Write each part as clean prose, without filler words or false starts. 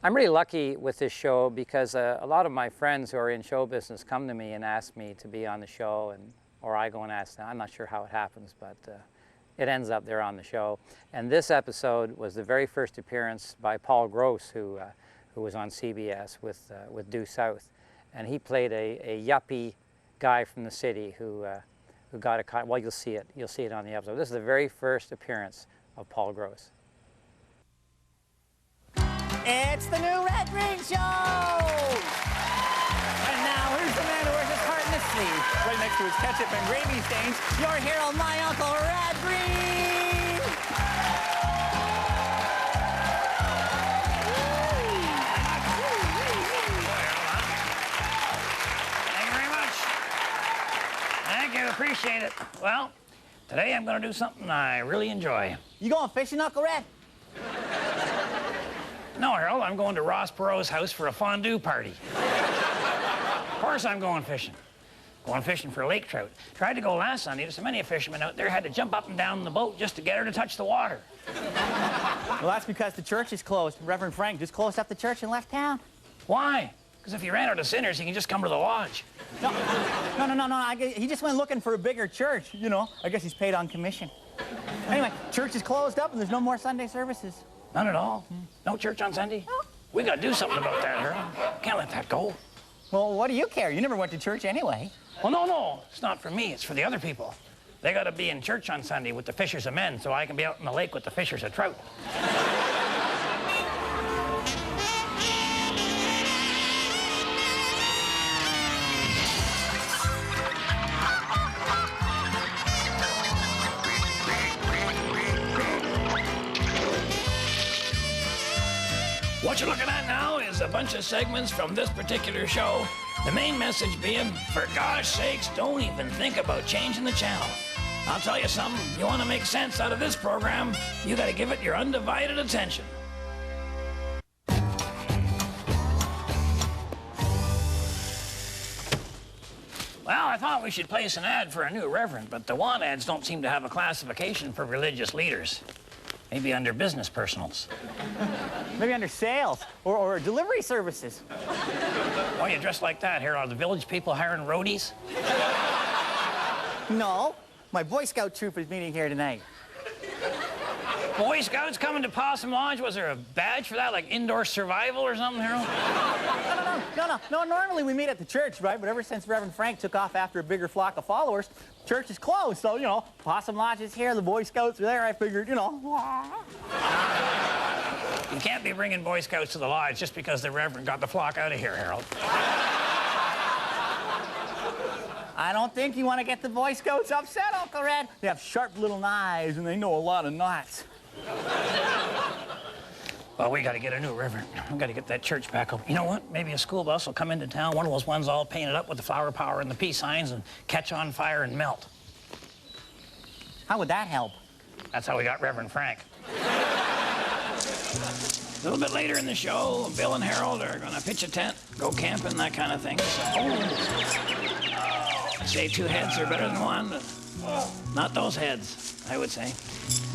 I'm really lucky with this show because a lot of my friends who are in show business come to me and ask me to be on the show, or I go and ask them. I'm not sure how it happens, but it ends up they're on the show. And this episode was the very first appearance by Paul Gross, who was on CBS with Due South. And he played a yuppie guy from the city who got a, well, you'll see it on the episode. This is the very first appearance of Paul Gross. It's the new Red Green Show! And now, here's the man who wears his heart in his sleeve. Right next to his ketchup and gravy stains, your hero, my Uncle Red Green! Thank you very much. Thank you, appreciate it. Well, today I'm going to do something I really enjoy. You going fishing, Uncle Red? No, Harold, I'm going to Ross Perot's house for a fondue party. Of course I'm going fishing. Going fishing for lake trout. Tried to go last Sunday. There's so many fishermen out there had to jump up and down the boat just to get her to touch the water. Well, that's because the church is closed. Reverend Frank just closed up the church and left town. Why? Because if he ran out of sinners, he can just come to the lodge. No. He just went looking for a bigger church, you know. I guess he's paid on commission. Anyway, church is closed up and there's no more Sunday services. None at all? No church on Sunday? No. We got to do something about that, Harold. Can't let that go. Well, what do you care? You never went to church anyway. Well, no. It's not for me. It's for the other people. They got to be in church on Sunday with the fishers of men so I can be out in the lake with the fishers of trout. What you're looking at now is a bunch of segments from this particular show. The main message being, for gosh sakes, don't even think about changing the channel. I'll tell you something, you want to make sense out of this program, you got to give it your undivided attention. Well, I thought we should place an ad for a new reverend, but the want ads don't seem to have a classification for religious leaders. Maybe under business personals. Maybe under sales or delivery services. Why you dressed like that? Here are the village people hiring roadies? No, my Boy Scout troop is meeting here tonight. Boy Scouts coming to Possum Lodge? Was there a badge for that, like indoor survival or something, Harold? No, normally we meet at the church, right? But ever since Reverend Frank took off after a bigger flock of followers, church is closed. So, you know, Possum Lodge is here, the Boy Scouts are there. I figured, you know. You can't be bringing Boy Scouts to the lodge just because the Reverend got the flock out of here, Harold. I don't think you want to get the Boy Scouts upset, Uncle Red. They have sharp little knives and they know a lot of knots. Well, we got to get a new reverend. We got to get that church back open. You know what? Maybe a school bus will come into town, one of those ones all painted up with the flower power and the peace signs, and catch on fire and melt. How would that help? That's how we got Reverend Frank. A little bit later in the show, Bill and Harold are going to pitch a tent, go camping, that kind of thing. Say two heads are better than one, but not those heads, I would say.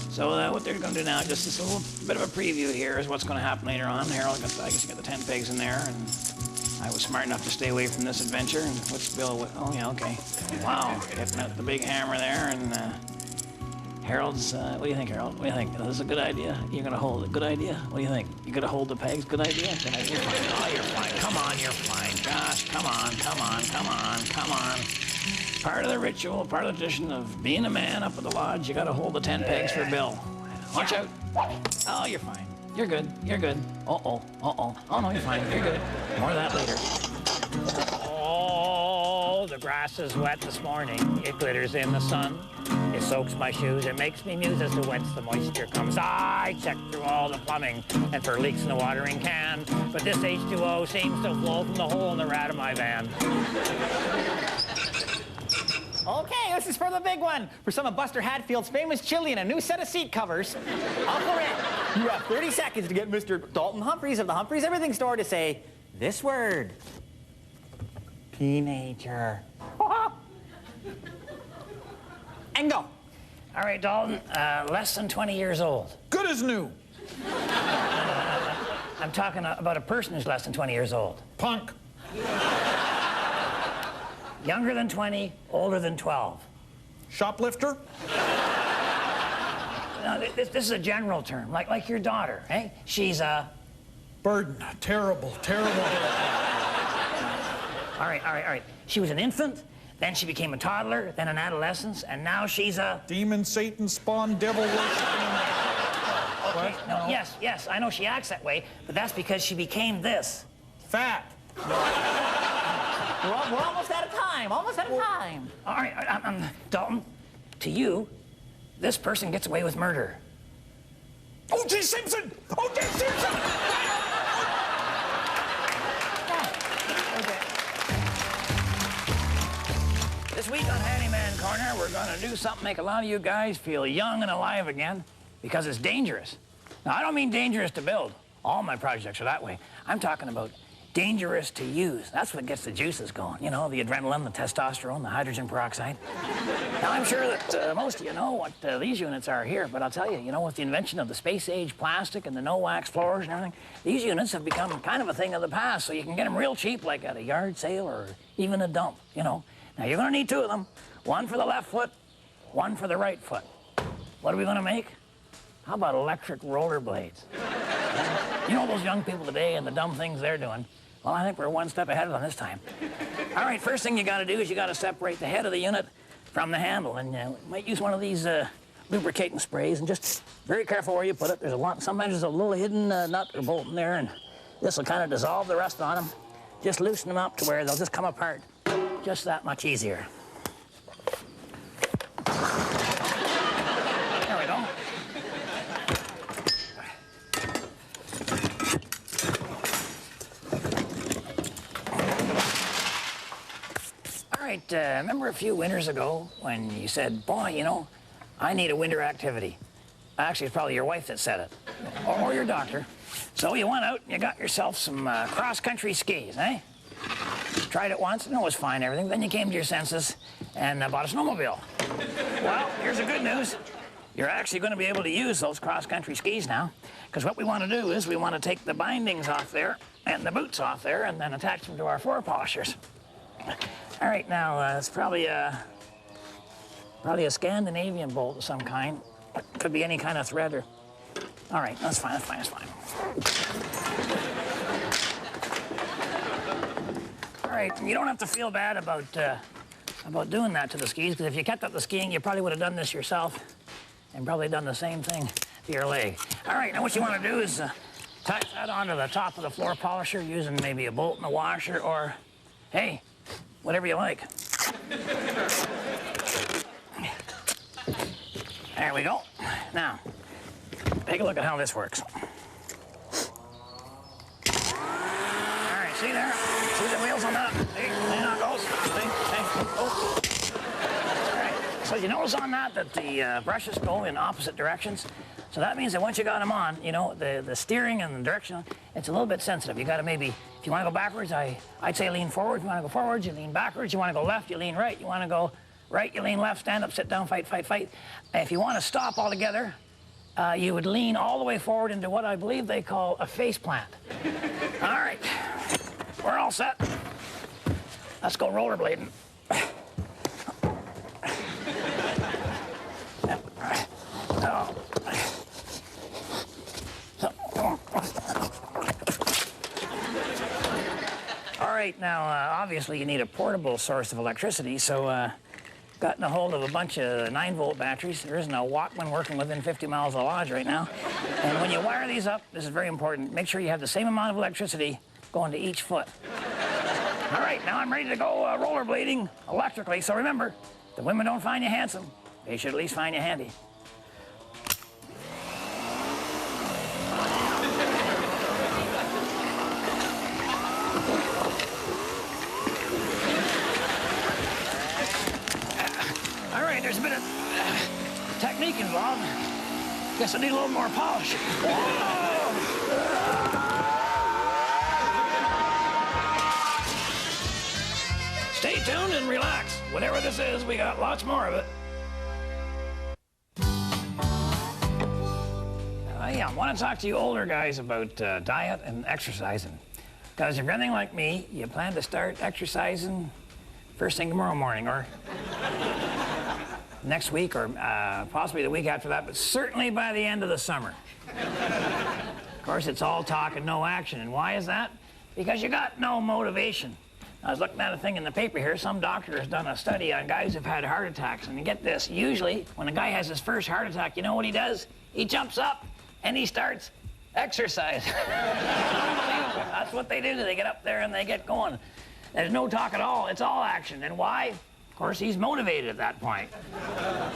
So what they're going to do now, just this little bit of a preview here is what's going to happen later on. Harold, I guess you got the tent pegs in there, and I was smart enough to stay away from this adventure. And what's Bill? Oh, yeah, okay. Wow, getting out the big hammer there, and Harold's, what do you think, Harold? What do you think? Is this a good idea? You're going to hold it. Good idea? What do you think? You're going to hold the pegs? Good idea? Good idea. You're fine. Oh, you're fine. Come on, you're fine. Gosh, come on. Part of the ritual, part of the tradition of being a man up at the lodge, you got to hold the tent pegs for Bill. Watch out. Oh, you're fine. You're good. Uh-oh. Oh, no, you're fine. You're good. More of that later. Oh, the grass is wet this morning. It glitters in the sun. It soaks my shoes. It makes me muse as to whence the moisture comes. I checked through all the plumbing and for leaks in the watering can, but this H2O seems to flow from the hole in the rat of my van. Okay, this is for the big one. For some of Buster Hatfield's famous chili and a new set of seat covers. Uncle Red, you have 30 seconds to get Mr. Dalton Humphreys of the Humphreys Everything Store to say this word. Teenager. And go. All right, Dalton, less than 20 years old. Good as new. I'm talking about a person who's less than 20 years old. Punk. Younger than 20, older than 12. Shoplifter. No, this is a general term, like your daughter, eh? She's a... Burden. Terrible, terrible. All right. She was an infant, then she became a toddler, then an adolescent, and now she's a... Demon, Satan, spawn, devil worshiping. Okay, no, yes, I know she acts that way, but that's because she became this. Fat. We're almost out of time. Almost out of time. All right, Dalton, to you, this person gets away with murder. O.J. Simpson! O.J. Simpson! This week on Handyman Corner, we're going to do something make a lot of you guys feel young and alive again, because it's dangerous. Now, I don't mean dangerous to build. All my projects are that way. I'm talking about dangerous to use. That's what gets the juices going. You know, the adrenaline, the testosterone, the hydrogen peroxide. Now, I'm sure that most of you know what these units are here, but I'll tell you, you know, with the invention of the space-age plastic and the no-wax floors and everything, these units have become kind of a thing of the past, so you can get them real cheap, like at a yard sale or even a dump, you know. Now, you're going to need two of them. One for the left foot, one for the right foot. What are we going to make? How about electric rollerblades? You know those young people today and the dumb things they're doing? Well, I think we're one step ahead of them this time. All right, first thing you got to do is you got to separate the head of the unit from the handle, and you might use one of these lubricating sprays, and just very careful where you put it. Sometimes there's a little hidden nut or bolt in there, and this will kind of dissolve the rust on them. Just loosen them up to where they'll just come apart just that much easier. There we go. All right, remember a few winters ago when you said, boy, you know, I need a winter activity? Actually, it's probably your wife that said it, or your doctor. So you went out and you got yourself some cross-country skis, eh? Tried it once, and it was fine, everything. Then you came to your senses and bought a snowmobile. Well, here's the good news. You're actually going to be able to use those cross-country skis now, because what we want to do is we want to take the bindings off there and the boots off there and then attach them to our floor polishers. All right, now, it's probably a Scandinavian bolt of some kind. Could be any kind of thread or... All right, that's fine. All right, you don't have to feel bad about doing that to the skis, because if you kept up the skiing, you probably would have done this yourself and probably done the same thing to your leg. All right, now what you want to do is attach that onto the top of the floor polisher using maybe a bolt and a washer, or, hey, whatever you like. There we go. Now, take a look at how this works. All right, see there? See the wheels on that? See how it goes? See? Oh. All right. So you notice on that the brushes go in opposite directions. So that means that once you got them on, you know, the steering and the direction, it's a little bit sensitive. You got to maybe, if you want to go backwards, I'd say lean forward. If you want to go forwards, you lean backwards. You want to go left, you lean right. You want to go right, you lean left, stand up, sit down, fight. If you want to stop altogether, you would lean all the way forward into what I believe they call a face plant. All right, we're all set. Let's go rollerblading. All right, now, obviously you need a portable source of electricity, so gotten a hold of a bunch of 9-volt batteries. There isn't a Walkman working within 50 miles of the lodge right now. And when you wire these up, this is very important, make sure you have the same amount of electricity going to each foot. All right, now I'm ready to go rollerblading electrically, so remember, the women don't find you handsome. They should at least find you handy. All right, there's a bit of technique involved. Guess I need a little more polish. Stay tuned and relax. Whatever this is, we got lots more of it. Yeah, I want to talk to you older guys about diet and exercising. Because if you're anything like me, you plan to start exercising first thing tomorrow morning, or next week, or possibly the week after that, but certainly by the end of the summer. Of course, it's all talk and no action. And why is that? Because you got no motivation. I was looking at a thing in the paper here. Some doctor has done a study on guys who've had heart attacks. And you get this, usually when a guy has his first heart attack, you know what he does? He jumps up and he starts exercising. Unbelievable. That's what they do. They get up there and they get going. There's no talk at all. It's all action. And why? Of course, he's motivated at that point.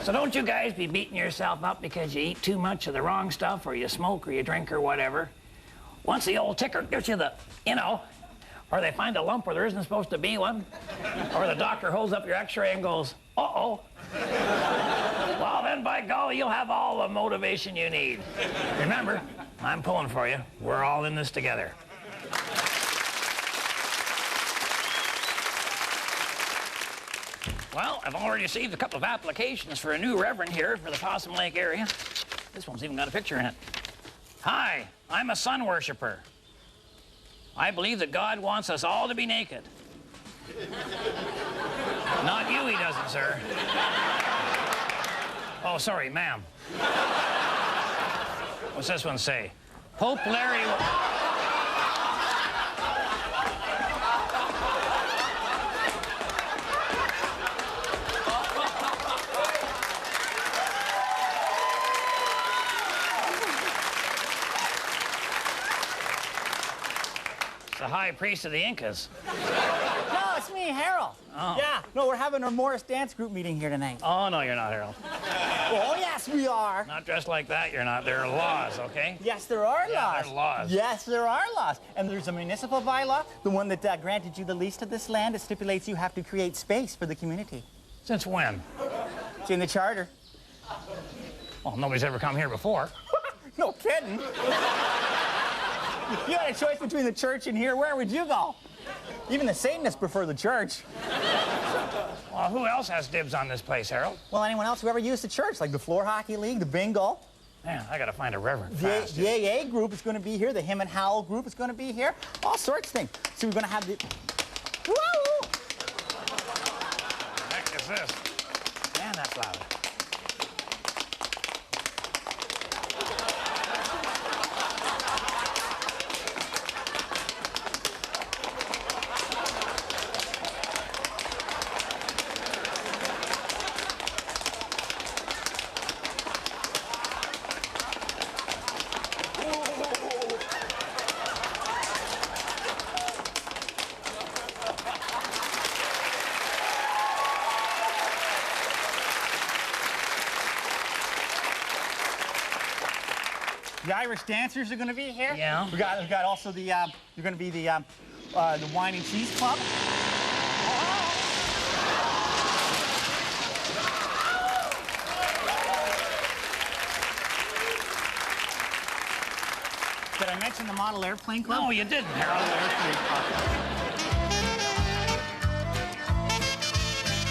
So don't you guys be beating yourself up because you eat too much of the wrong stuff, or you smoke, or you drink, or whatever. Once the old ticker gives you the, or they find a lump where there isn't supposed to be one, or the doctor holds up your x-ray and goes, uh-oh. Well, then, by golly, you'll have all the motivation you need. Remember, I'm pulling for you. We're all in this together. Well, I've already received a couple of applications for a new reverend here for the Possum Lake area. This one's even got a picture in it. Hi, I'm a sun worshiper. I believe that God wants us all to be naked. Not you, he doesn't, sir. Oh, sorry, ma'am. What's this one say? Pope Larry... the high priest of the Incas. No, it's me, Harold. Oh. Yeah, no, we're having a Morris dance group meeting here tonight. Oh, no, you're not, Harold. Oh, yes, we are. Not dressed like that, you're not. There are laws, okay? Yes, there are laws. there are laws. Yes, there are laws. And there's a municipal bylaw, the one that granted you the lease to this land. It stipulates you have to create space for the community. Since when? It's in the charter. Well, nobody's ever come here before. No kidding. You had a choice between the church and here. Where would you go? Even the Satanists prefer the church. Well, who else has dibs on this place, Harold? Well, anyone else who ever used the church, like the Floor Hockey League, the bingo. Man, I gotta find a reverend The fast. AA group is going to be here. The Him and Howl group is going to be here. All sorts of things. So we're going to have the... Woo! What the heck is this? Man, that's loud. The Irish dancers are going to be here. Yeah. We've got also the, you're going to be the Wine and Cheese Club. Did I mention the Model Airplane Club? No, you didn't, Harold.